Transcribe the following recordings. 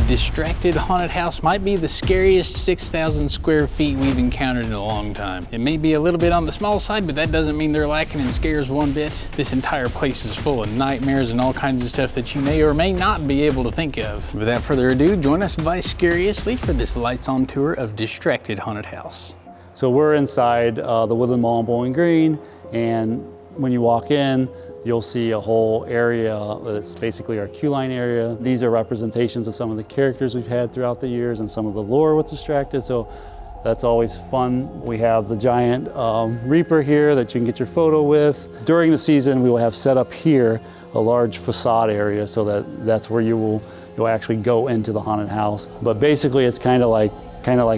Distracted Haunted House might be the scariest 6,000 square feet we've encountered in a long time. It may be a little bit on the small side, but that doesn't mean they're lacking in scares one bit. This entire place is full of nightmares and all kinds of stuff that you may or may not be able to think of. Without further ado, join us vicariously for this lights on tour of Distracted Haunted House. So we're inside the Woodland Mall in Bowling Green, and when you walk in, you'll see a whole area that's basically our queue line area. These are representations of some of the characters we've had throughout the years and some of the lore with Distracted, so that's always fun. We have the giant Reaper here that you can get your photo with. During the season, we will have set up here a large facade area so that's where you'll actually go into the haunted house. But basically, it's kind of like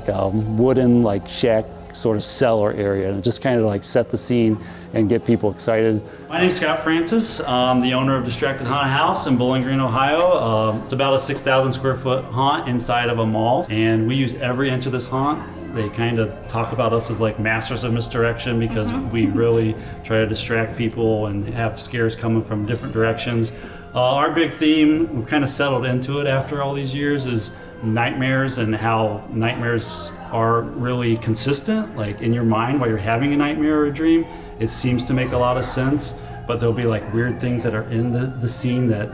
a wooden shack sort of cellar area, and just kind of like set the scene and get people excited. My name's Scott Francis. I'm the owner of Distracted Haunted House in Bowling Green, Ohio. It's about a 6,000 square foot haunt inside of a mall, and we use every inch of this haunt. They kind of talk about us as like masters of misdirection because we really try to distract people and have scares coming from different directions. Our big theme, we've kind of settled into it after all these years, is nightmares, and how nightmares are really consistent. Like in your mind while you're having a nightmare or a dream, it seems to make a lot of sense, but there'll be like weird things that are in the scene that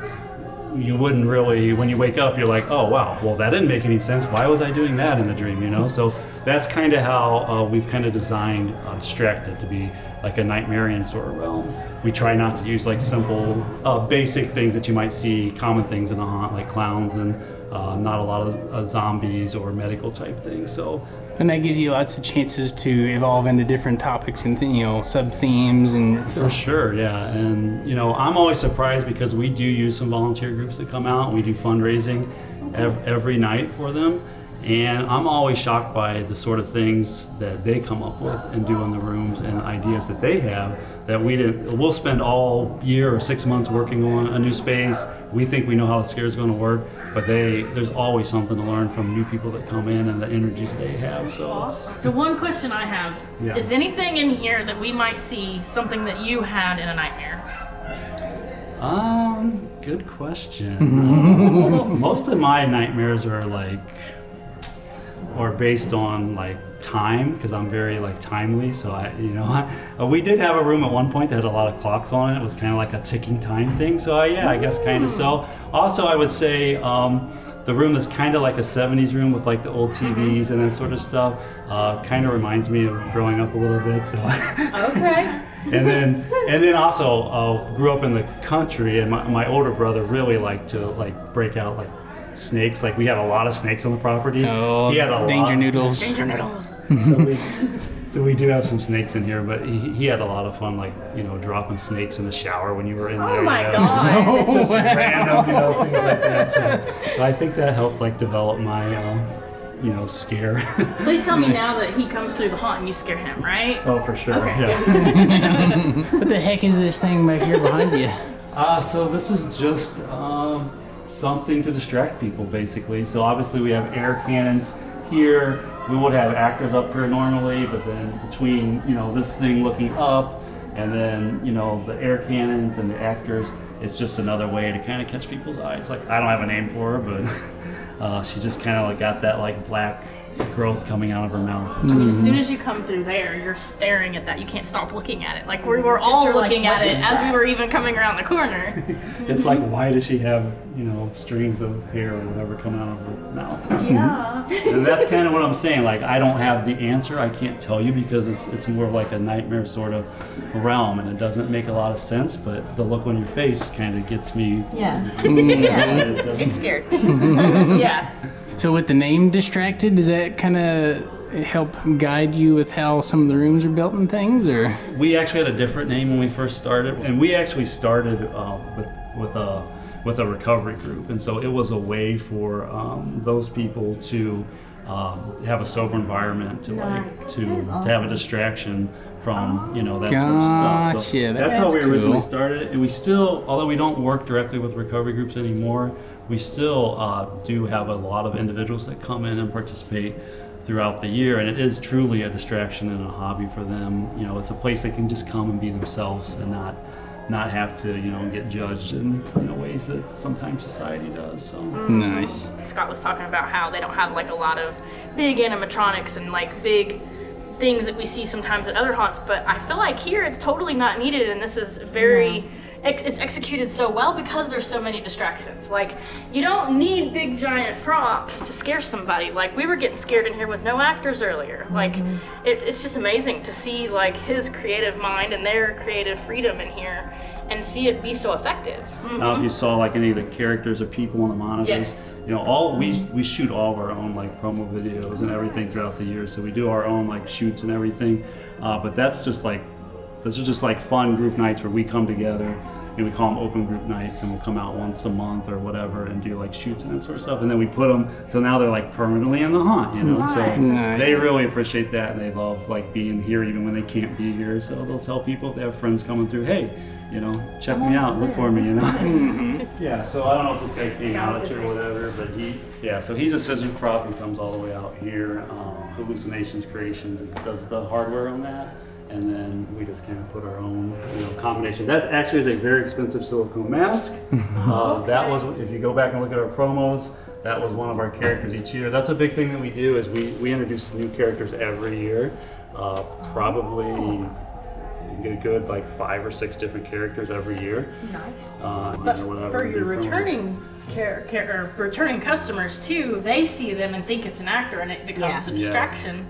you wouldn't really, when you wake up, you're like, oh wow, well that didn't make any sense. Why was I doing that in the dream, you know? So that's kind of how we've kind of designed Distracted to be like a nightmarian sort of realm. We try not to use like simple, basic things that you might see, common things in a haunt, like clowns and not a lot of zombies or medical type things. So, and that gives you lots of chances to evolve into different topics and sub-themes and for sure, yeah. And I'm always surprised because we do use some volunteer groups that come out and we do fundraising every night for them. And I'm always shocked by the sort of things that they come up with and do in the rooms and ideas that they have that we didn't. We'll spend all year or 6 months working on a new space. We think we know how the scare is going to work, but there's always something to learn from new people that come in and the energies they have. So one question I have, is anything in here that we might see something that you had in a nightmare? Good question. Most of my nightmares are based on time, because I'm very timely. So we did have a room at one point that had a lot of clocks on it. It was kind of like a ticking time thing. So I guess kind of so. Also, I would say the room that's kind of like a 70s room with the old TVs and that sort of stuff kind of reminds me of growing up a little bit. So okay. And then also grew up in the country, and my older brother really liked to break out snakes. We had a lot of snakes on the property. Oh, he had a danger noodles. Danger noodles. So we do have some snakes in here, but he had a lot of fun, dropping snakes in the shower when you were in there. Oh my god! Just random, things like that. So I think that helped develop my, scare. Please tell me now that he comes through the haunt and you scare him, right? Oh, for sure. Okay. Yeah. What the heck is this thing back here behind you? So this is just something to distract people, basically. So obviously we have air cannons here. We would have actors up here normally, but then between this thing looking up and then the air cannons and the actors, it's just another way to kind of catch people's eyes. I don't have a name for her, but she's just kind of got that black growth coming out of her mouth. As soon as you come through there, you're staring at that. You can't stop looking at it. We were all looking at it as we were even coming around the corner. It's why does she have strings of hair or whatever coming out of her mouth? Yeah. And that's kind of what I'm saying. I don't have the answer. I can't tell you because it's more of a nightmare sort of realm, and it doesn't make a lot of sense. But the look on your face kind of gets me. Yeah. It's scared. Yeah. So with the name Distracted, does that kind of help guide you with how some of the rooms are built and things, or? We actually had a different name when we first started, and we actually started with a recovery group, and so it was a way for those people to have a sober environment, to have a distraction from that sort of stuff. So that's how we originally started, and we still, although we don't work directly with recovery groups anymore, we still do have a lot of individuals that come in and participate throughout the year, and it is truly a distraction and a hobby for them. It's a place they can just come and be themselves and not not have to, get judged in, ways that sometimes society does. So Nice. Scott was talking about how they don't have like a lot of big animatronics and like big things that we see sometimes at other haunts, but I feel like here it's totally not needed, and this is very it's executed so well because there's so many distractions. Like, you don't need big giant props to scare somebody. Like, we were getting scared in here with no actors earlier. Like, it's just amazing to see like his creative mind and their creative freedom in here and see it be so effective. I don't know if you saw like any of the characters or people on the monitors. Yes. We shoot all of our own like promo videos and everything throughout the year. So we do our own like shoots and everything. But this is just like fun group nights where we come together. We call them open group nights, and we'll come out once a month or whatever and do like shoots and that sort of stuff. And then we put them, so now they're like permanently in the haunt, So Nice. they really appreciate that, and they love like being here even when they can't be here. So they'll tell people if they have friends coming through, hey, check me out, look for me, Yeah, so I don't know if this guy came out at you or whatever, but so he's a scissor prop. He comes all the way out here. Hallucinations Creations does the hardware on that. And then we just kind of put our own combination. That actually is a very expensive silicone mask. That was, if you go back and look at our promos, that was one of our characters each year. That's a big thing that we do, is we introduce new characters every year. Probably a good like 5 or 6 different characters every year. Nice. But for your returning returning customers too, they see them and think it's an actor, and it becomes a distraction.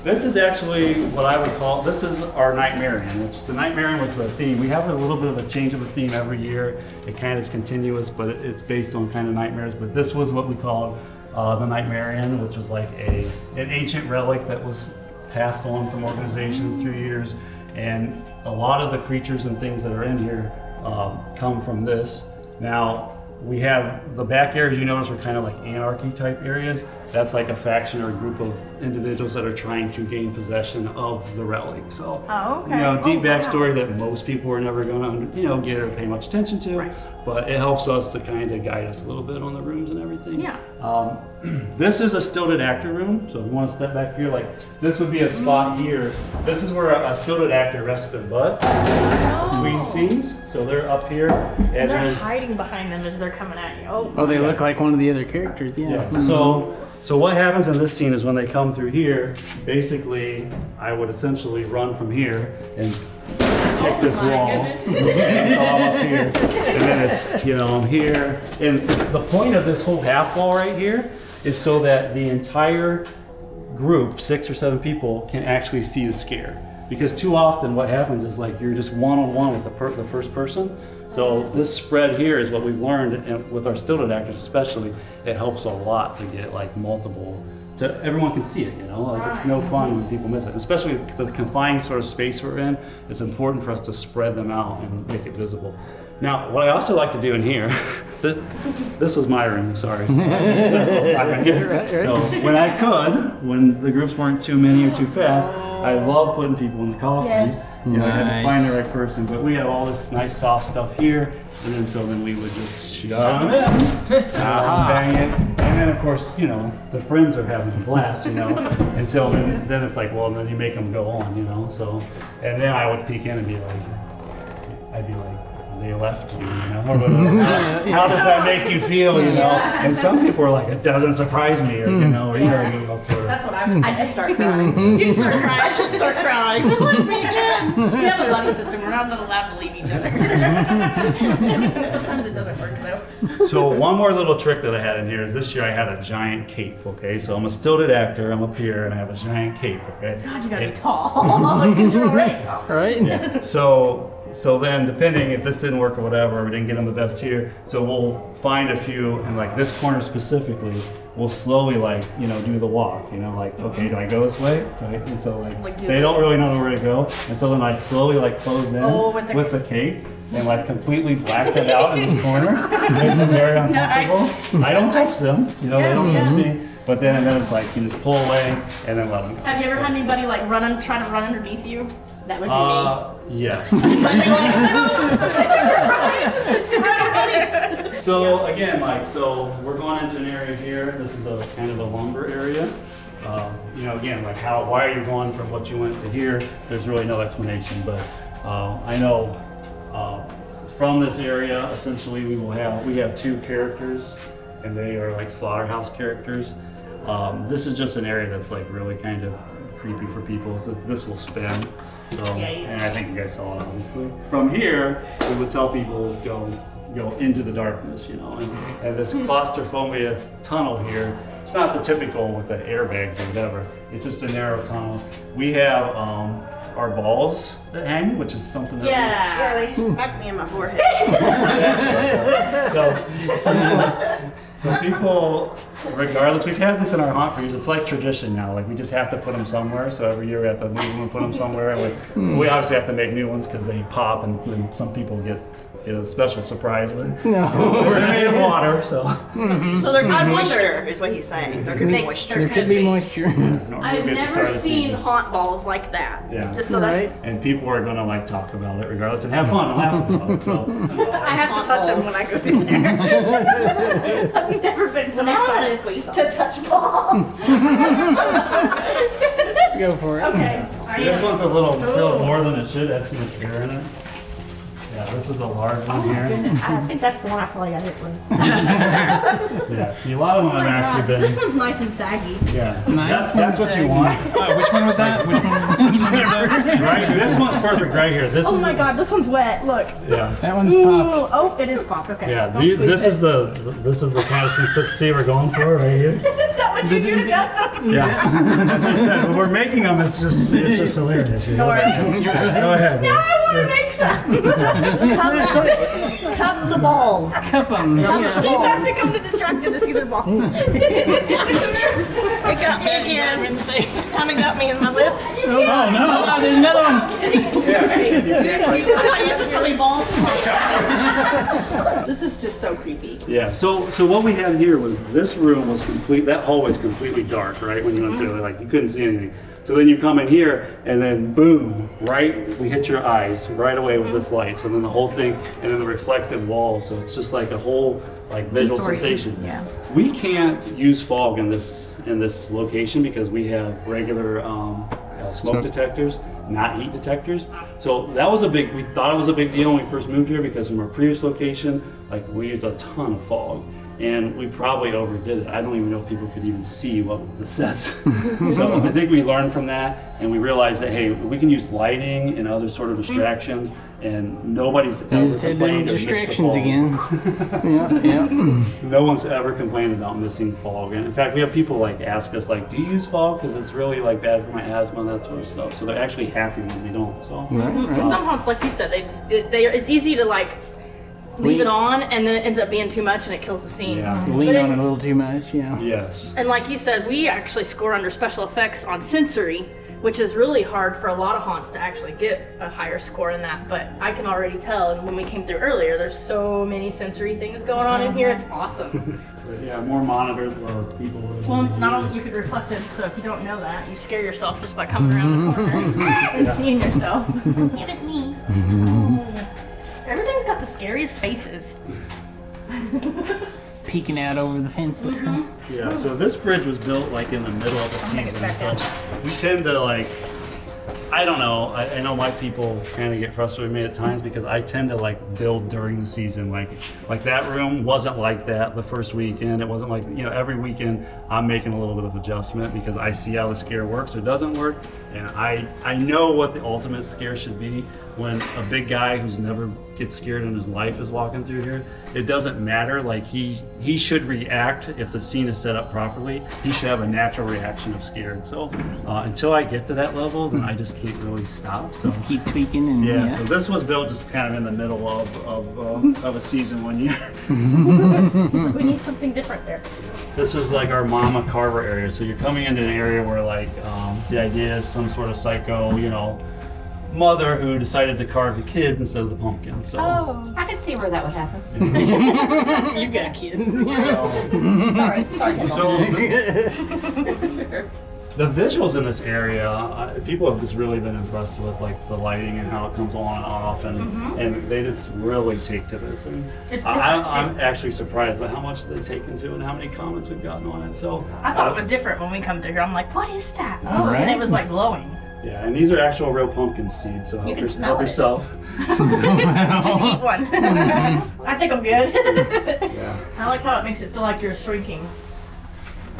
This is actually what I would call, this is our Nightmarian, which the Nightmarian was the theme. We have a little bit of a change of a theme every year. It kind of is continuous, but it's based on kind of nightmares. But this was what we called the Nightmarian, which was like an ancient relic that was passed on from organizations through years. And a lot of the creatures and things that are in here come from this. Now, we have the back areas you notice are kind of like anarchy type areas. That's like a faction or a group of individuals that are trying to gain possession of the relic. So, deep backstory that most people are never going to, get or pay much attention to. Right. But it helps us to kind of guide us a little bit on the rooms and everything. Yeah. This is a stilted actor room. So if you want to step back here, like this would be a spot here. This is where a stilted actor rests their butt between scenes. So they're up here. And they're hiding behind them as they're coming at you. Oh, they look like one of the other characters, yeah. So what happens in this scene is when they come through here, basically I would essentially run from here and kick this wall. And so I'm up here, and then it's, I'm here. And the point of this whole half wall right here is so that the entire group, 6 or 7 people, can actually see the scare. Because too often what happens is like you're just one-on-one with the first person. So this spread here is what we've learned, and with our stilted actors especially, it helps a lot to get like multiple, everyone can see it, like it's no fun when people miss it. Especially the confined sort of space we're in, it's important for us to spread them out and make it visible. Now, what I also like to do in here, this was my room, sorry. So when the groups weren't too many or too fast, I love putting people in the coffin. Yes. I had to find the right person, but we had all this nice soft stuff here, and then we would just shove them in, bang it, and then of course, the friends are having a blast, until then it's like, well, then you make them go on, so, and then I would peek in and be like, they left you, or whatever. How does that make you feel, And some people are like, it doesn't surprise me, or, all sort of. That's what I would say. I just start crying. You start crying. I just start crying. Leave me again. We have a buddy system. We're not allowed to leave each other. Sometimes it doesn't work though. So one more little trick that I had in here is this year I had a giant cape, okay? So I'm a stilted actor, I'm up here, and I have a giant cape, okay? God, you gotta be tall. Because you're already tall. Right? Yeah. So then, depending if this didn't work or whatever, we didn't get them the best here, so we'll find a few, and like this corner specifically, we'll slowly do the walk, okay, do I go this way? Right? And so they don't really know where to go, and so then I slowly close in with the cape, and completely black them out in this corner, make them very uncomfortable. Nice. I don't touch them, they don't touch me. But then it's like you just pull away and then let them go. Have you ever had anybody try to run underneath you? That would be me. Yes. So again, so we're going into an area here. This is a kind of a lumber area. Again, why are you going from what you went to here? There's really no explanation, but I know From this area, essentially, we have two characters, and they are like slaughterhouse characters. This is just an area that's like really kind of creepy for people. So this will spin. So, and I think you guys saw it, obviously. From here, we would tell people go into the darkness, you know. And this claustrophobia tunnel here, it's not the typical with the airbags or whatever. It's just a narrow tunnel. We have our balls that hang, which is something that Yeah, they smacked me in my forehead. So people, regardless, we've had this in our haunt for years. It's like tradition now. Like we just have to put them somewhere. So every year we have to move them and put them somewhere. And we obviously have to make new ones because they pop, and then some people get a special surprise with. No, they're made of water, so. So there could be moisture, is what he's saying. There could be moisture. There could be moisture. I've never seen haunt balls like that. Yeah. Just so that's. Right. And people are gonna like talk about it regardless and have fun and laugh about it. So. I have to touch them when I go through there. I've never been so excited to touch balls. Go for it. Okay. This one's a little filled more than it should. That's too much air in it. Yeah, this is a large one here. I think that's the one I probably got hit with. Yeah, see, a lot of them have actually been. This one's nice and saggy. Yeah, Nice that's what you want, Which one was that? Which one? right? This one's perfect right here. This Oh is. my god, this one's wet. Look. Yeah. That one's Ooh, popped. oh, it is popped. Okay. Yeah, Don't squeeze this it. is the kind of consistency we're going for right here. Is that what you do to Justin? Yeah, that's what I said. When we're making them, it's just hilarious. You know? Go ahead. Now I want to make some. Cup the balls. Cup 'em. You have to come to Distracted to see their balls. It got me again. In the face. Tommy got me in my lip. Oh no! There's another one. I'm not used to so many balls. This is just so creepy. Yeah. So what we had here was this room was complete. That hallway was completely dark, right? When you went through, like you couldn't see anything. So then you come in here, and then boom, right? We hit your eyes right away with this light. So then the whole thing, and then the reflective wall. So it's just like a whole like visual Disorienting, sensation. yeah. We can't use fog in this location because we have regular smoke detectors, not heat detectors. So that was we thought it was a big deal when we first moved here because from our previous location, like we used a ton of fog. And we probably overdid it. I don't even know if people could even see what the sets. So I think we learned from that, and we realized that hey, we can use lighting and other sort of distractions, and nobody's ever You said complained the of missed distractions fog. again. Yeah. No one's ever complained about missing fog, and in fact, we have people like ask us like, "Do you use fog? Because it's really like bad for my asthma and that sort of stuff." So they're actually happy when we don't. So Because some haunts, like you said, they it's easy to like leave it on, and then it ends up being too much, and it kills the scene. yeah, Lean on it a little too much. Yeah. yes. And like you said, we actually score under special effects on sensory, which is really hard for a lot of haunts to actually get a higher score than that. But I can already tell when we came through earlier, there's so many sensory things going on in here. It's awesome. But yeah, more monitors where people. Well, not only you could reflect it, so if you don't know that, you scare yourself just by coming around the corner and seeing yourself. It was me. Everything's got the scariest faces. Peeking out over the fence. Yeah, so this bridge was built like in the middle of the take it season, back so down. we tend to like, I don't know, I know my people kind of get frustrated with me at times because I tend to like build during the season, like that room wasn't like that the first weekend, it wasn't like, you know, every weekend I'm making a little bit of adjustment because I see how the scare works or doesn't work, and I know what the ultimate scare should be when a big guy who's never gets scared in his life is walking through here. It doesn't matter, like he should react if the scene is set up properly. He should have a natural reaction of scared. So until I get to that level, then I just can't really stop. So Just keep tweaking and yeah, yeah. so this was built just kind of in the middle of a season one year. So we need something different there. This was like our mama carver area. So you're coming into an area where like the idea is some sort of psycho, you know, mother who decided to carve the kids instead of the pumpkin. So I could see where that would happen. You've got a kid. Sorry. So the visuals in this area, people have just really been impressed with like the lighting and how it comes on and off, and they just really take to this. And It's different, too. I'm actually surprised by how much they've taken to and how many comments we've gotten on it. So I thought it was different when we come through here. I'm like, what is that? Oh, Right. and it was like glowing. Yeah, and these are actual real pumpkin seeds, so help, can smell help it. yourself. Just eat one. I think I'm good. Yeah. I like how it makes it feel like you're shrinking.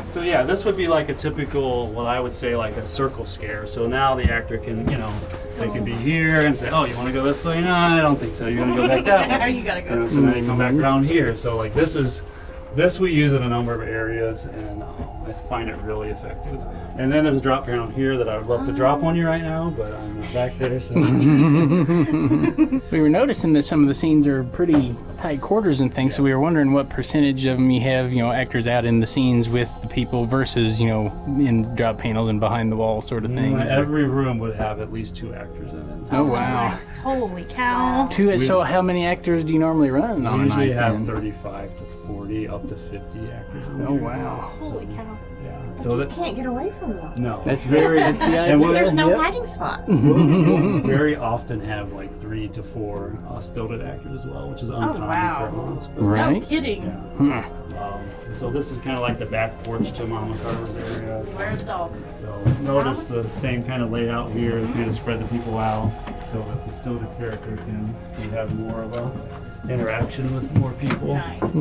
So yeah, this would be like a typical, what I would say like a circle scare. So now the actor can, you know, they can be here and say, oh, you want to go this way? No, I don't think so. You're going to go back that way. You gotta You go. know, so now you come back around here. So like this we use in a number of areas, and I find it really effective. And then there's a drop panel here that I would love to drop on you right now, but I'm not back there, so. We were noticing that some of the scenes are pretty tight quarters and things, so we were wondering what percentage of them you have, you know, actors out in the scenes with the people versus, you know, in drop panels and behind the wall sort of thing. Every room would have at least 2 actors in it. Oh wow. Nice. Holy cow. So how many actors do you normally run on a We night usually have then? 35 to 40, up to 50 actors in Oh there. wow. Holy cow. Yeah. So that, Can't get away from them. no. That's the idea. And we'll- There's no Yep. hiding spots. we'll very often have like 3 to 4 stilted actors as well, which is uncommon wow. for haunts. But, Right. No kidding. yeah. So this is kind of like the back porch to Mama Carver's area. Where's the dog? So notice the same kind of layout here, kind of spread the people out so that the stilted character can have more of a interaction with more people. Nice.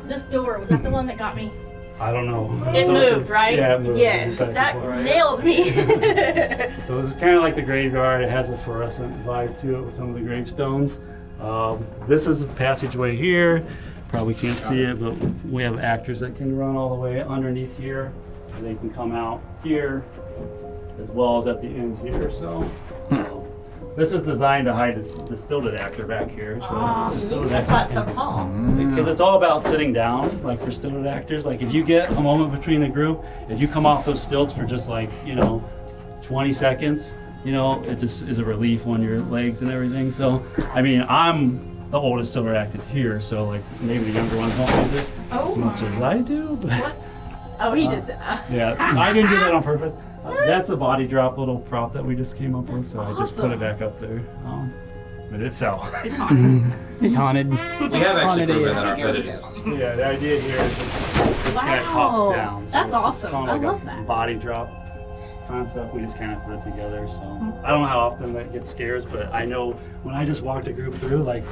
This door, was that the one that got me? I don't know. It moved, right? Yeah, it moved. Yes, Back and that forth. nailed me. So this is kind of like the graveyard. It has a fluorescent vibe to it with some of the gravestones. This is a passageway here. Probably can't see it, but we have actors that can run all the way underneath here. And they can come out here as well as at the end here. So this is designed to hide the stilted actor back here. So the stilted That's why it's so tall. because it's all about sitting down, like for stilted actors. Like if you get a moment between the group, if you come off those stilts for just like, 20 seconds, it just is a relief on your legs and everything. So, I mean, I'm the oldest stilted actor here, so like maybe the younger ones don't use it as much as I do. But What's? Oh, he did that. yeah, I didn't do that on purpose. That's a body drop little prop that we just came up with, so I just put it back up there. But it fell. It's haunted. It's haunted. We have actually Haunted proven area. that it is haunted. Yeah, the idea here is this guy Wow. pops down. So That's it's awesome. kind I of like love a that. body drop concept. We just kind of put it together. So I don't know how often that gets scares, but I know when I just walked a group through, like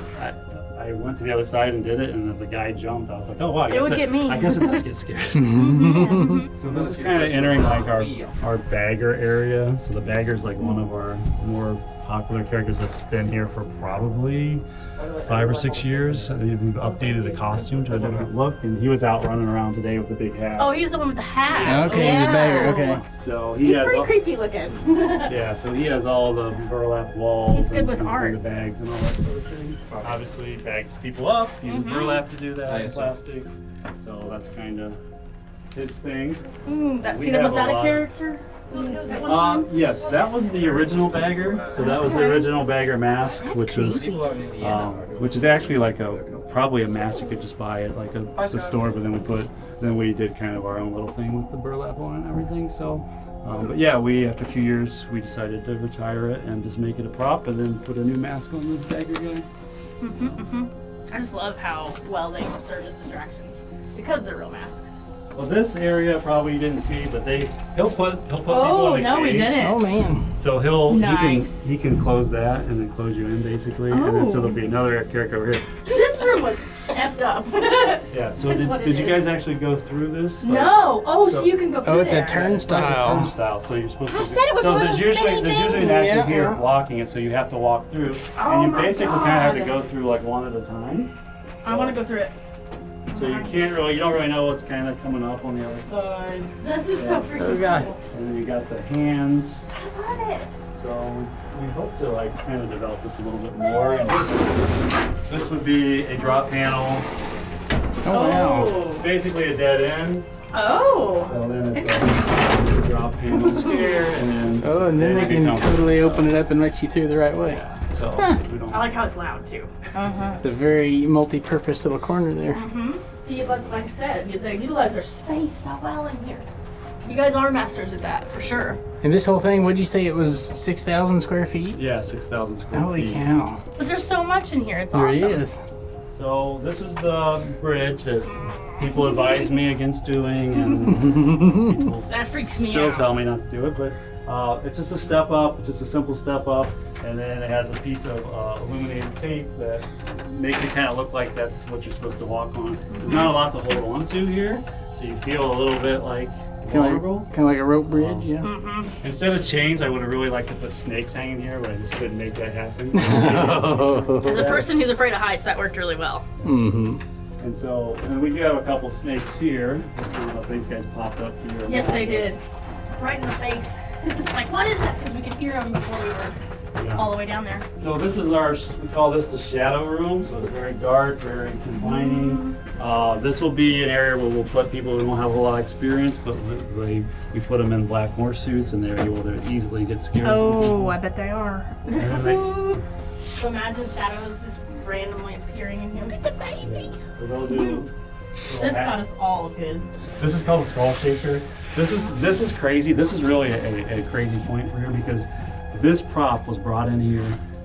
I went to the other side and did it, and the guy jumped. I was like, oh wow, It would get me. I guess it does get scared. So this is kind of entering like our bagger area. So the bagger is like one of our more popular characters that's been here for probably 5 or 6 years. We've updated the costume to a different look, and he was out running around today with a big hat. Oh, he's the one with the hat. Okay, the bagger. Okay. So he He's has pretty all, creepy looking. yeah, so he has all the burlap walls He's good and, with and art. the bags and all that sort of thing. So obviously bags people up, uses burlap to do that, Nice. plastic. So that's kind of his thing. Was We that have a a lot. character? That one? Yes, that was the original bagger. So that was the original bagger mask, which was People out in Indiana. which is actually like probably a mask you could just buy at like the store, but then we did kind of our own little thing with the burlap on it and everything. So, but yeah, after a few years we decided to retire it and just make it a prop, and then put a new mask on the bagger guy. I just love how well they serve as distractions because they're real masks. Well, this area probably you didn't see, but he'll put people Oh, in a no, we cage. didn't. Oh man. So Nice. he can close that and then close you in basically, and then so Oh. there'll be another character over here. This room was effed up. Yeah. So That's what it did you guys is. actually go through this? Like, No. Oh, so So- you can go through Oh, it's a there. It's like a turnstile. turnstile, so you're supposed to. I said it was so one of there's those usually spinny there's usually an things. actor here Yeah. blocking it, so you have to walk through, Oh and you my basically kind of have to God. go through like one at a time. I want to go through it. So you don't really know what's kind of coming up on the other side, This is so freaking Oh, God. cool. and then you got the hands. I love it. So we hope to like kind of develop this a little bit more. And this would be a drop panel. Oh wow. It's basically a dead end. Oh. So then it's a drop panel scare, and then Oh, and then they it can becomes- totally so- open it up and let you through the right way. Yeah. So we don't. I like how it's loud too. It's a very multi-purpose little corner there. See, like I said, they utilize their space so well in here. You guys are masters at that, for sure. And this whole thing, what'd you say it was 6,000 square feet? Yeah, 6,000 square Holy feet. cow. But there's so much in here. It's There awesome. it is. So this is the bridge that people advise me against doing, and people That freaks me still out. tell me not to do it. But It's just a step up, it's just a simple step up, and then it has a piece of illuminated tape that makes it kind of look like that's what you're supposed to walk on. There's not a lot to hold on to here, so you feel a little bit like vulnerable. Kind of like a rope bridge, yeah. Instead of chains, I would have really liked to put snakes hanging here, but I just couldn't make that happen. As a person who's afraid of heights, that worked really well. And so, and we do have a couple snakes here. I don't know if these guys popped up here. Yes, they did. Right in the face. It's like, what is that? Because we could hear them before we were all the way down there. So this is we call this the shadow room. So it's very dark, very confining. This will be an area where we'll put people who don't have a lot of experience, but we put them in black morph suits and they're able to easily get scared. Oh, I bet they are. And then they, So imagine shadows just randomly appearing in here. It's a baby. so they'll do. This got us all good. This is called the skull shaker. This is crazy. This is really a crazy point for here because this prop was brought in here,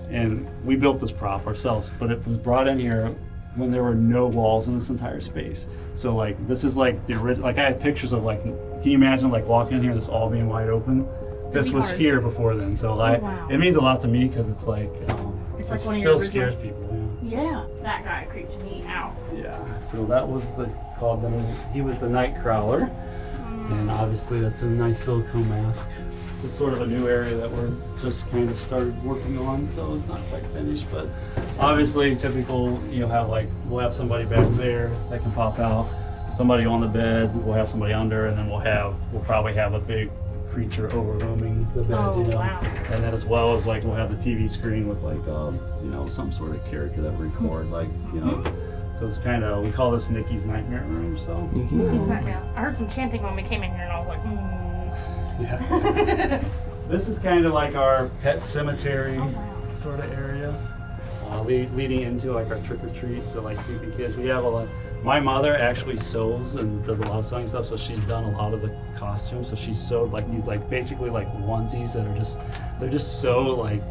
and we built this prop ourselves. But it was brought in here when there were no walls in this entire space. So like this is like the original. Like I had pictures of like, can you imagine like walking in here, this all being wide open? This was hard. here before then. So wow. it means a lot to me because it's like It's it like one of still your scares original- people. Yeah, that guy creeped me out. Yeah, so that was he was the night crawler, and obviously that's a nice silicone mask. This is sort of a new area that we're just kind of started working on, so it's not quite finished, but obviously typical, we'll have somebody back there that can pop out, somebody on the bed, we'll have somebody under, and then we'll probably have a big creature overwhelming the bed, Oh, wow. and then as well as we'll have the TV screen with some sort of character that we record, so it's kind of, we call this Nikki's nightmare room. So He's back now. I heard some chanting when we came in here, and I was like, yeah, this is kind of like our pet cemetery sort of area, leading into like our trick or treat. So like creepy kids, we have a lot. My mother actually sews and does a lot of sewing stuff, so she's done a lot of the costumes. So she's sewed like these basically like onesies that are they're just so like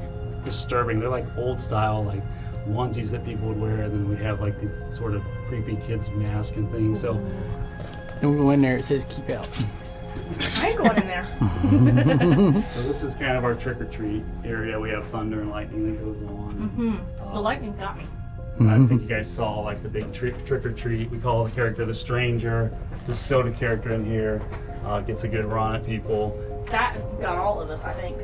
disturbing. They're like old style like onesies that people would wear, and then we have like these sort of creepy kids masks and things. So Don't go in there, it says keep out. I ain't going in there. so this is kind of our trick or treat area. We have thunder and lightning that goes on. The lightning got me. I think you guys saw like the big trick or treat. We call the character the stranger. The stoated character in here gets a good run at people. That got all of us, I think.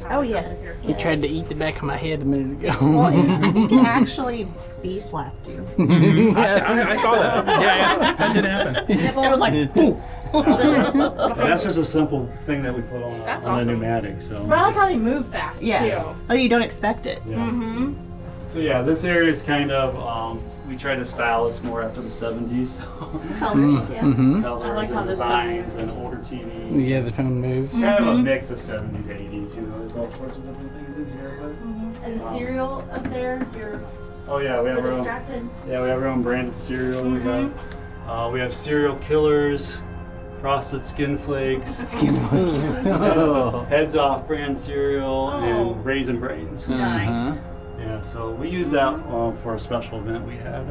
Oh, yes. He tried to eat the back of my head a minute ago. Well, I think it actually bee slapped you. I saw that. Yeah, that did happen. It was like, boom. And that's just a simple thing that we put on, That's on the awesome. pneumatic. So But I like how they move fast, Yeah. too. Oh, you don't expect it. yeah. So yeah, this area is kind of we try to style this more after the 70s. Colors, yeah. Colors I like how and this stuff designs and older TVs. Yeah, the phone moves. Kind of a mix of 70s, 80s. There's all sorts of different things in here. But And the cereal up there, you're oh yeah, we have our own. distracted. Yeah, we have our own branded cereal. We have cereal killers, frosted skin flakes, heads off brand cereal, and raisin brains. Nice. Yeah, so we used that for a special event we had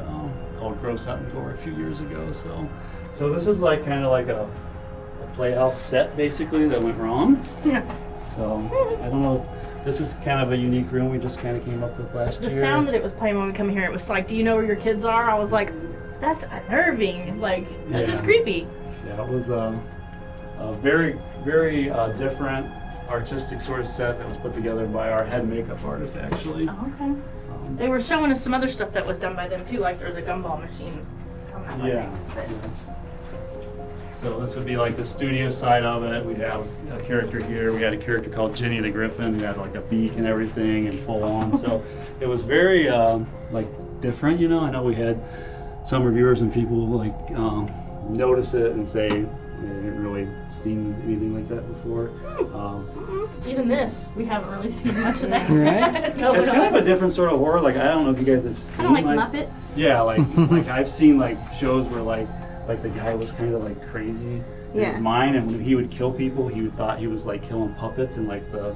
called Gross Out and Gore a few years ago. So this is like kind of like a playhouse set basically that went wrong. Yeah. So I don't know if this is kind of a unique room we just kind of came up with last The year. sound that it was playing when we come here, it was like, do you know where your kids are? I was like, that's unnerving. Like, that's just Yeah. creepy. Yeah, it was a very, very different artistic sort of set that was put together by our head makeup artist, actually. Oh, okay. They were showing us some other stuff that was done by them too, like there's a gumball machine coming out. Yeah. So this would be like the studio side of it. We'd have a character here. We had a character called Jenny the Griffin who had like a beak and everything and full on. So it was very like different, I know we had some reviewers and people like notice it and say they hadn't really seen anything like that before. Even this, we haven't really seen much of that. Right. No, It's we kind of don't. a different sort of horror. Like I don't know if you guys have seen Kind of like Muppets. Yeah, like I've seen like shows where like the guy was kind of like crazy in his Yeah. mind, and when he would kill people, he thought he was like killing puppets, and like the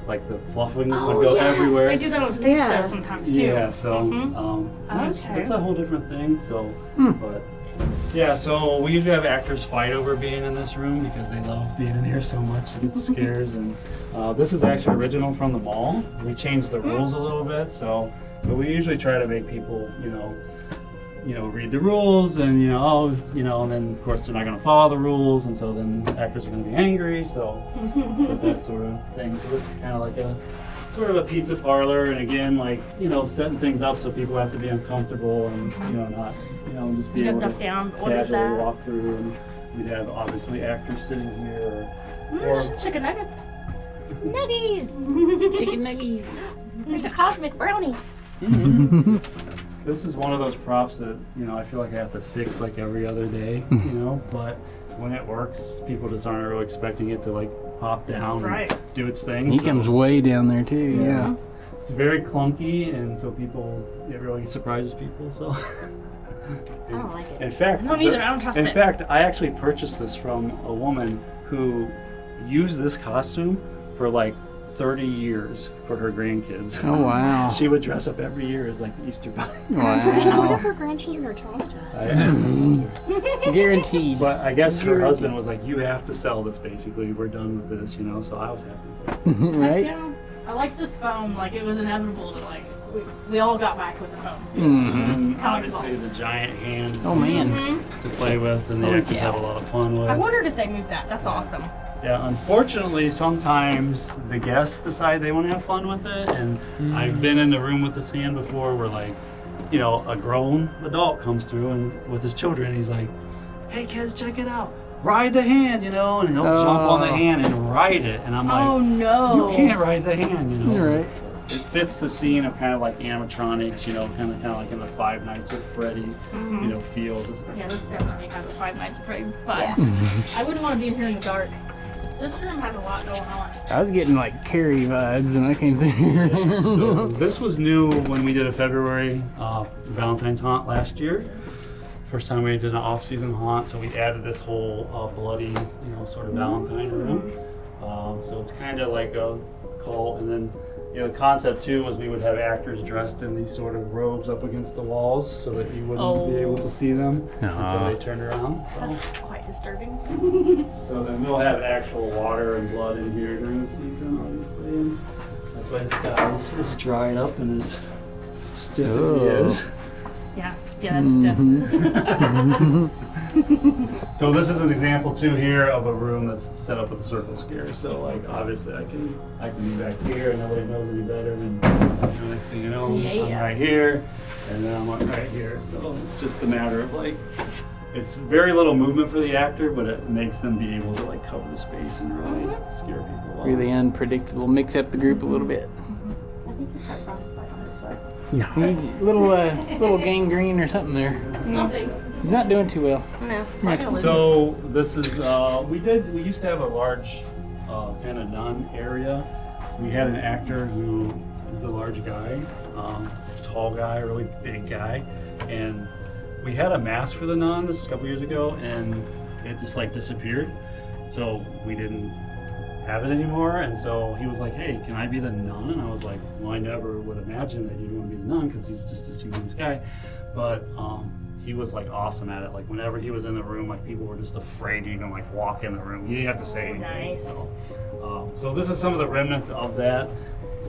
fluffing Oh, would go yes. everywhere. They do that on stage Yeah. shows sometimes too. Yeah, so Mhm. it's Okay. a whole different thing. So, but Yeah, so we usually have actors fight over being in this room because they love being in here so much to get the scares. And this is actually original from the mall. We changed the rules a little bit, but we usually try to make people, read the rules and and then of course they're not going to follow the rules, and so then actors are going to be angry. So that sort of thing. So this is kind of like a sort of a pizza parlor, and again, like setting things up so people have to be uncomfortable and not just be able to casually walk through. And we'd have obviously actors sitting here, or Just chicken nuggets. Nuggies! Chicken nuggies. There's a cosmic brownie. this is one of those props that I feel like I have to fix like every other day, but when it works, people just aren't really expecting it to like pop down and do its thing. He so comes way down there too. Yeah. it's very clunky, and so it really surprises people. So I don't like it. in fact, I don't either. I don't trust it. In fact, I actually purchased this from a woman who used this costume for like 30 years for her grandkids. Oh wow. She would dress up every year as like Easter Bunny. I wonder Wow. if her grandchildren are traumatized. Guaranteed. But I guess her husband was like, "You have to sell this. Basically, we're done with this," So I was happy. Right? Yeah. I like this foam. Like it was inevitable to like. We all got back with the foam. Mm-hmm. And obviously, the giant hands Oh man. to play with, and the Oh, actors yeah. have a lot of fun with. I wondered if they moved that. That's awesome. Yeah, unfortunately, sometimes the guests decide they want to have fun with it, and I've been in the room with this hand before where, like, a grown adult comes through and with his children, he's like, "Hey kids, check it out, ride the hand," and he'll jump on the hand and ride it, and I'm like, Oh no. "You can't ride the hand," You're right. It fits the scene of kind of like animatronics, kind of like in the Five Nights at Freddy, feels. Yeah, this definitely has a Five Nights at Freddy vibe. Yeah. I wouldn't want to be in here in the dark. This room has a lot going on. I was getting like Carrie vibes when I came through here. So this was new when we did a February Valentine's haunt last year. First time we did an off-season haunt, so we added this whole bloody, sort of Valentine room. So it's kind of like a cult, and then the concept too was we would have actors dressed in these sort of robes up against the walls so that you wouldn't be able to see them until they turned around. That's quite disturbing. So then we'll have actual water and blood in here during the season, obviously. And that's why this guy is dried up and as stiff as he is. Yeah, that's stiff. So this is an example too here of a room that's set up with a circle scare. So like obviously I can be back here and nobody knows any better, and next thing you know, I'm right here, and then I'm right here. So it's just a matter of like, it's very little movement for the actor, but it makes them be able to like cover the space and really scare people off. Really unpredictable. Mix up the group a little bit. I think he's got frostbite on his foot. Little gangrene or something there. Something. He's not doing too well. No. So this is we used to have a large kind of nun area. We had an actor who is a large guy, tall guy, really big guy, and we had a mask for the nun this a couple years ago, and it just like disappeared. So we didn't have it anymore, and so he was like, "Hey, can I be the nun?" And I was like, "Well, I never would imagine that you'd want to be the nun because he's just this humongous guy," but he was like awesome at it. Like whenever he was in the room, like people were just afraid to even like walk in the room. You didn't have to say anything. Nice. So this is some of the remnants of that.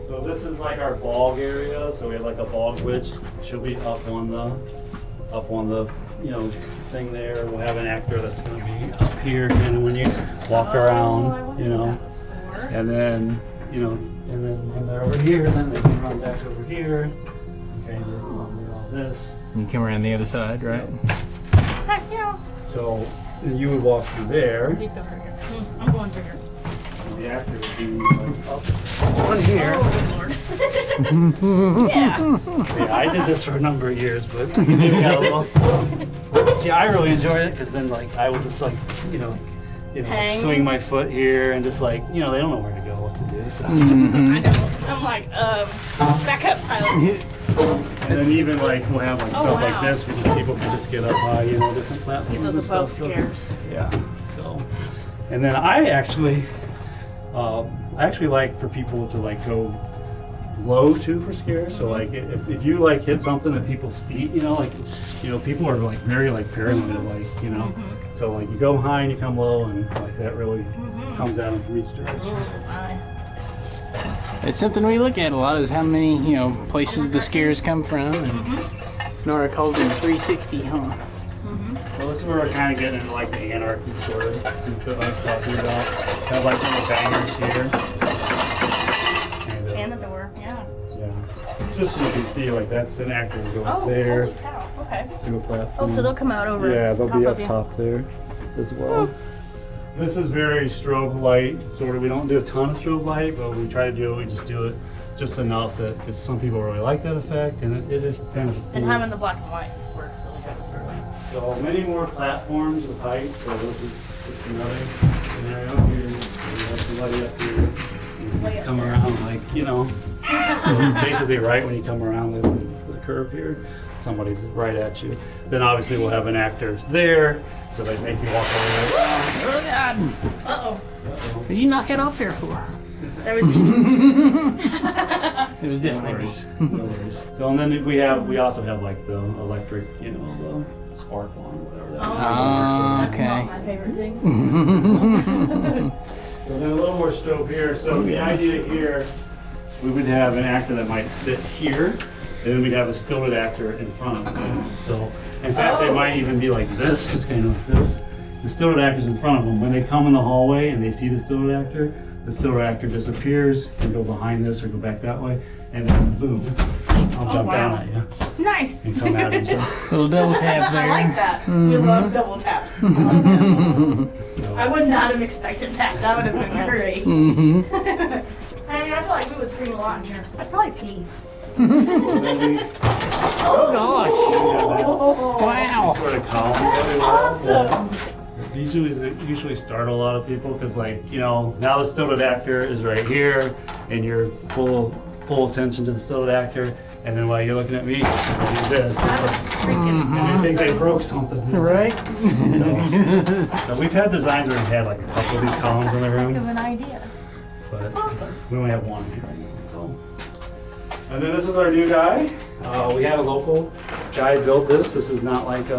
So this is like our bog area. So we have like a bog witch. She'll be up on the thing there. We'll have an actor that's going to be up here kind of when you walk around, and then and then when they're over here, then they can run back over here. Okay, do all this. You come around the other side, right? Heck yeah. So then you would walk through there. Please go through here. I'm going through here. The actor would be like up on here. Oh, Lord. Yeah. Yeah, I did this for a number of years, but maybe got a little. See, I really enjoyed it because then like I would just like Hang. swing my foot here and just like they don't know where to go, what to do. So. I know. I'm like, back up, Tyler. And then even like we'll have like stuff like wow. this, where just people can just get up high, different platforms Get those and above stuff. scares. Yeah. So, and then I actually like for people to like go low too for scares. So like if you like hit something at people's feet, people are like very like paranoid, like So like you go high and you come low, and like that really comes at them from each direction. It's something we look at a lot, is how many, places the scares come from. And Nora calls them 360 haunts. Well, this is where we're kind of getting into like the anarchy sort of that I was talking about. Have like little bangers here. And the door, yeah. Yeah. Just so you can see, like that's an actor will go up there. Holy cow. Okay. Through a platform. Oh, so they'll come out over. Yeah, they'll be top up of you. top there as well. This is very strobe light, sort of. We don't do a ton of strobe light, but we try to do it. We just do it just enough that, because some people really like that effect, and it is kind of cool. And having the black and white works really good. So many more platforms with height. So this is just another scenario here. So we have somebody up here. You come around like, basically right when you come around the curve here, somebody's right at you. Then obviously we'll have an actor there, so they make you walk all the way around. Oh God! Uh-oh. What did you knock it off there for? That was you. It was definitely me. No worries. So and then we also have like the electric, the spark one or whatever that Oh, is. okay. Not my favorite thing. So then a little more strobe here. So the idea here, we would have an actor that might sit here, and then we'd have a stilted actor in front of them. So in fact, they might even be like this, just kind of like this. The stilted actor's in front of them. When they come in the hallway and they see the stilted actor disappears, and go behind this or go back that way, and then boom, I'll jump down at you Nice. and come at him. So, Little double tap there. I like that. We love double taps. I love that. I would not have expected that. That would have been great. I mean, I feel like we would scream a lot in here. I'd probably pee. and then we Oh gosh! Wow! sort of columns everywhere. Awesome. These usually startle a lot of people because, now the stilted actor is right here, and you're full attention to the stilted actor, and then while you're looking at me, you do this, That is freaking and they think they awesome. broke something. Right? So we've had designs where we've had like a couple of these columns in the Think room, of an idea. but Awesome. we only have one here right now. So, and then this is our new guy. We had a local guy build this. This is not like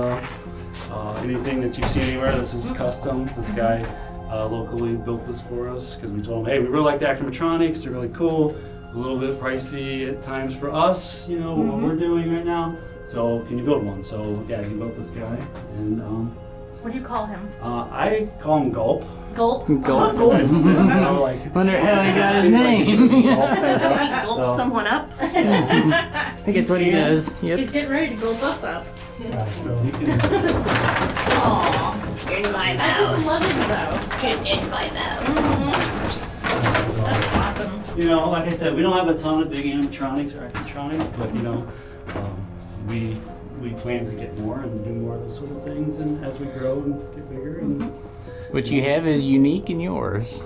anything that you see anywhere. This is custom. This guy locally built this for us because we told him, hey, we really like the animatronics. They're really cool. A little bit pricey at times for us, what we're doing right now. So can you build one? So yeah, he built this guy, and What do you call him? I call him Gulp. Gulp? Gulp. I just didn't know, like. Wonder how he got his seems like he name. just gulped it Did up. he gulp So- someone up? I think it's what he does. He's Yep. getting ready to gulp us up. Yeah, so he can- Aww. In my I just love it though. Get in my mouth. That's awesome. Like I said, we don't have a ton of big animatronics or acrotronics, but we plan to get more and do more of those sort of things, and as we grow and get bigger. And What you have is unique in yours.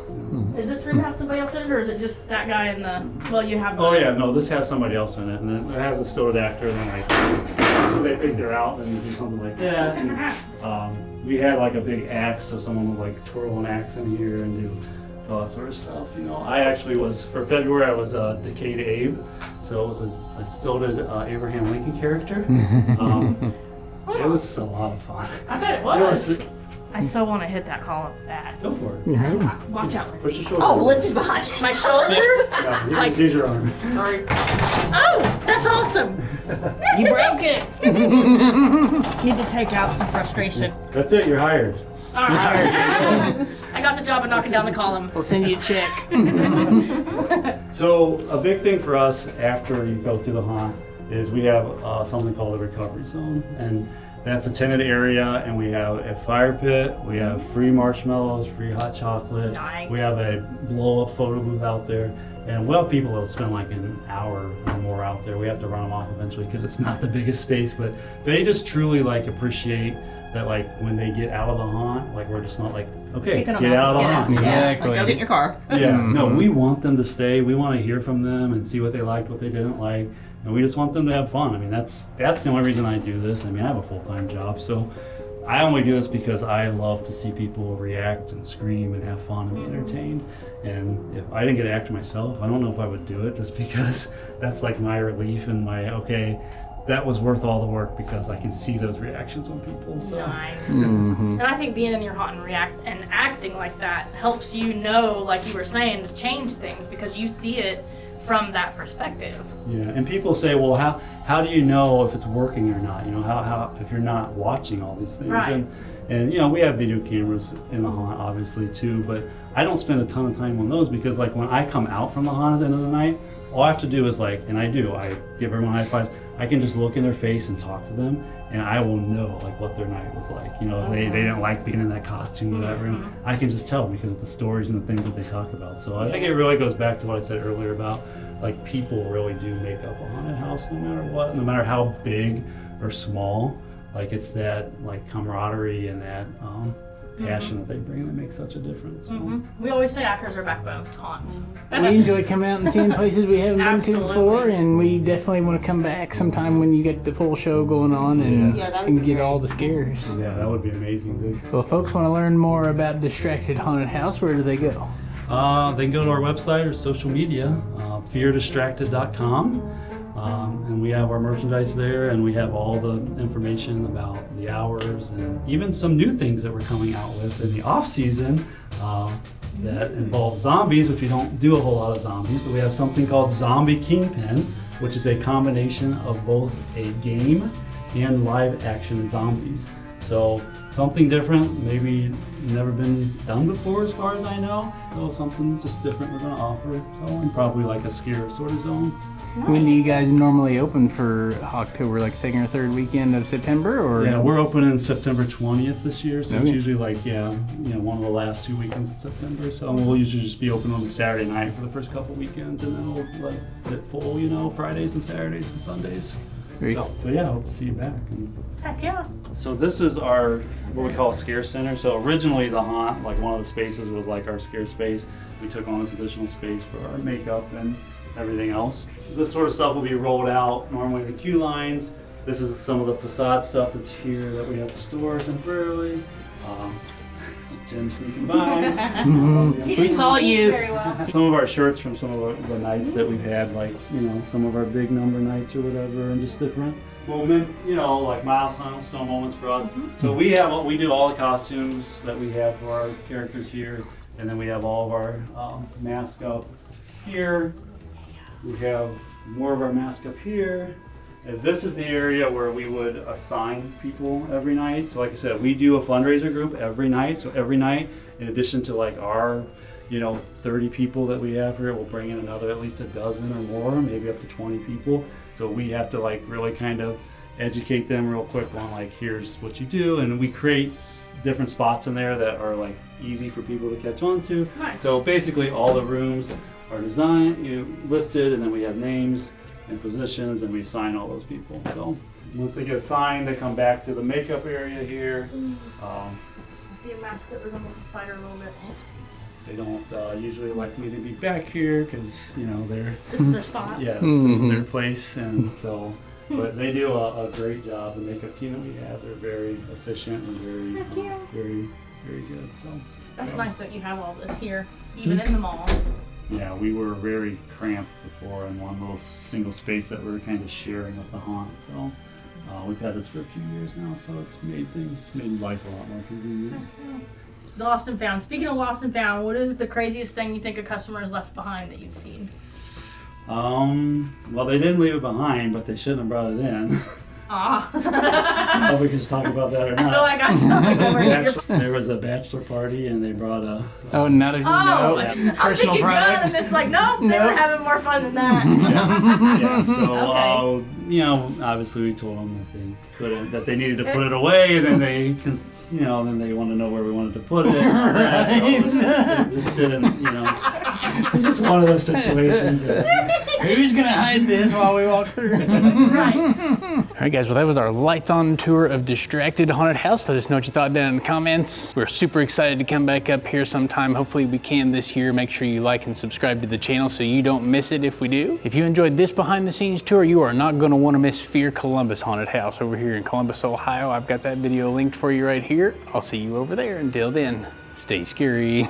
Is this room have somebody else in it, or is it just that guy in the? Well, you have. oh yeah, no, this has somebody else in it, and then it has a stilted actor, and then so they think they're out, and do something like that. And, we had like a big axe, so someone would like twirl an axe in here and do all that sort of stuff. I actually was, for February, I was Decayed Abe, so it was a stilted Abraham Lincoln character. It was a lot of fun. I bet it It was. was, I so want to hit that column bad. go for it. Watch out. Put your shoulder. Oh, Lindsay's behind. My shoulder? Yeah, you can use your arm. Sorry. Oh, that's awesome. You broke it. Need to take out some frustration. That's it, you're hired. All right. I got the job of knocking down the column. We'll send you a check. So a big thing for us after you go through the haunt is we have something called a recovery zone, and that's a tented area, and we have a fire pit, we have free marshmallows, free hot chocolate, Nice. we have a blow-up photo booth out there, and we'll have people that'll spend like an hour or more out there. We have to run them off eventually because it's not the biggest space, but they just truly like appreciate that, like when they get out of the haunt, like we're just not like, okay, Taking them get out of the haunt. Yeah, Exactly. like, go get in your car. Yeah, no, we want them to stay. We want to hear from them and see what they liked, what they didn't like, and we just want them to have fun. I mean, that's the only reason I do this. I mean, I have a full-time job, so I only do this because I love to see people react and scream and have fun and be entertained. And if I didn't get an actor myself, I don't know if I would do it, just because that's like my relief and my, okay, that was worth all the work because I can see those reactions on people. So. Nice. And I think being in your haunt and acting like that helps you know, like you were saying, to change things because you see it from that perspective. Yeah, and people say, well, how do you know if it's working or not? You know, how if you're not watching all these things? Right. And you know, we have video cameras in the haunt, obviously too, but I don't spend a ton of time on those because, like, when I come out from the haunt at the end of the night, all I have to do is I give everyone high fives. I can just look in their face and talk to them, and I will know like what their night was like. You know, if they didn't like being in that costume or that room, I can just tell because of the stories and the things that they talk about. So I think it really goes back to what I said earlier about, like, people really do make up a haunted house no matter what, no matter how big or small. Like, it's that like camaraderie and that passion that they bring that makes such a difference. So. We always say actors are backbones to haunts. We enjoy coming out and seeing places we haven't been to Absolutely. before, and we definitely want to come back sometime when you get the full show going on and, Yeah, that would and be get great. all the scares. Yeah, that would be amazing, dude. Well, folks want to learn more about Distracted Haunted House. Where do they go? They can go to our website or social media, feardistracted.com. And we have our merchandise there, and we have all the information about the hours and even some new things that we're coming out with in the off season that involve zombies, which we don't do a whole lot of zombies, but we have something called Zombie Kingpin, which is a combination of both a game and live action zombies. So something different, maybe never been done before as far as I know. So something just different we're gonna offer. So, and probably like a scare sort of zone. When do you guys normally open for October, like second or third weekend of September, or? Yeah, we're opening September 20th this year, so Okay. it's usually like, one of the last 2 weekends in September. So we'll usually just be open on a Saturday night for the first couple weekends, and then we'll let it full, Fridays and Saturdays and Sundays. Very So yeah, I hope to see you back. Heck yeah. So this is our, what we call a scare center. So originally the haunt, like one of the spaces was like our scare space. We took on this additional space for our makeup and everything else. This sort of stuff will be rolled out normally in the queue lines. This is some of the facade stuff that's here that we have to store temporarily. Jen sneaking by. We saw you. Very well. Some of our shirts from some of the nights that we've had, like, some of our big number nights or whatever, and just different moment, like milestone moments for us. So we do all the costumes that we have for our characters here, and then we have all of our mask up here. We have more of our mask up here. And this is the area where we would assign people every night. So like I said, we do a fundraiser group every night. So every night, in addition to like our 30 people that we have here, we'll bring in another at least a dozen or more, maybe up to 20 people. So we have to like really kind of educate them real quick on like, here's what you do. And we create different spots in there that are like easy for people to catch on to. Nice. So basically all the rooms are designed, listed, and then we have names and positions, and we assign all those people. So once they get assigned, they come back to the makeup area here. I see a mask that resembles a spider a little bit. They don't usually like me to be back here because they're This is their spot. this is their place, and so. But they do a great job. The makeup team that we have, they're very efficient and very, very, very good. So That's nice that you have all this here, even in the mall. yeah, we were very cramped before in one little single space that we were kind of sharing with the haunt. So we've had this for a few years now, so it's made life a lot more convenient. The Lost and Found. Speaking of Lost and Found, what is the craziest thing you think a customer has left behind that you've seen? Well, they didn't leave it behind, but they shouldn't have brought it in. Ah. I don't know if we can just talk about that or not. I feel like over here. There was a bachelor party, and they brought a. Oh, not a Oh, Yeah. I'm personal thinking product. gun, and it's like, nope, they Nope. were having more fun than that. Yeah, so obviously we told them that they couldn't, that they needed to put it away, and then they then they wanted to know where we wanted to put it. They just didn't, Is this one of those situations. Who's gonna hide this while we walk through? Right. All right, guys, well, that was our lights-on tour of Distracted Haunted House. Let us know what you thought down in the comments. We're super excited to come back up here sometime. Hopefully we can this year. Make sure you like and subscribe to the channel so you don't miss it if we do. If you enjoyed this behind-the-scenes tour, you are not gonna wanna miss Fear Columbus Haunted House over here in Columbus, Ohio. I've got that video linked for you right here. I'll see you over there. Until then, stay scary.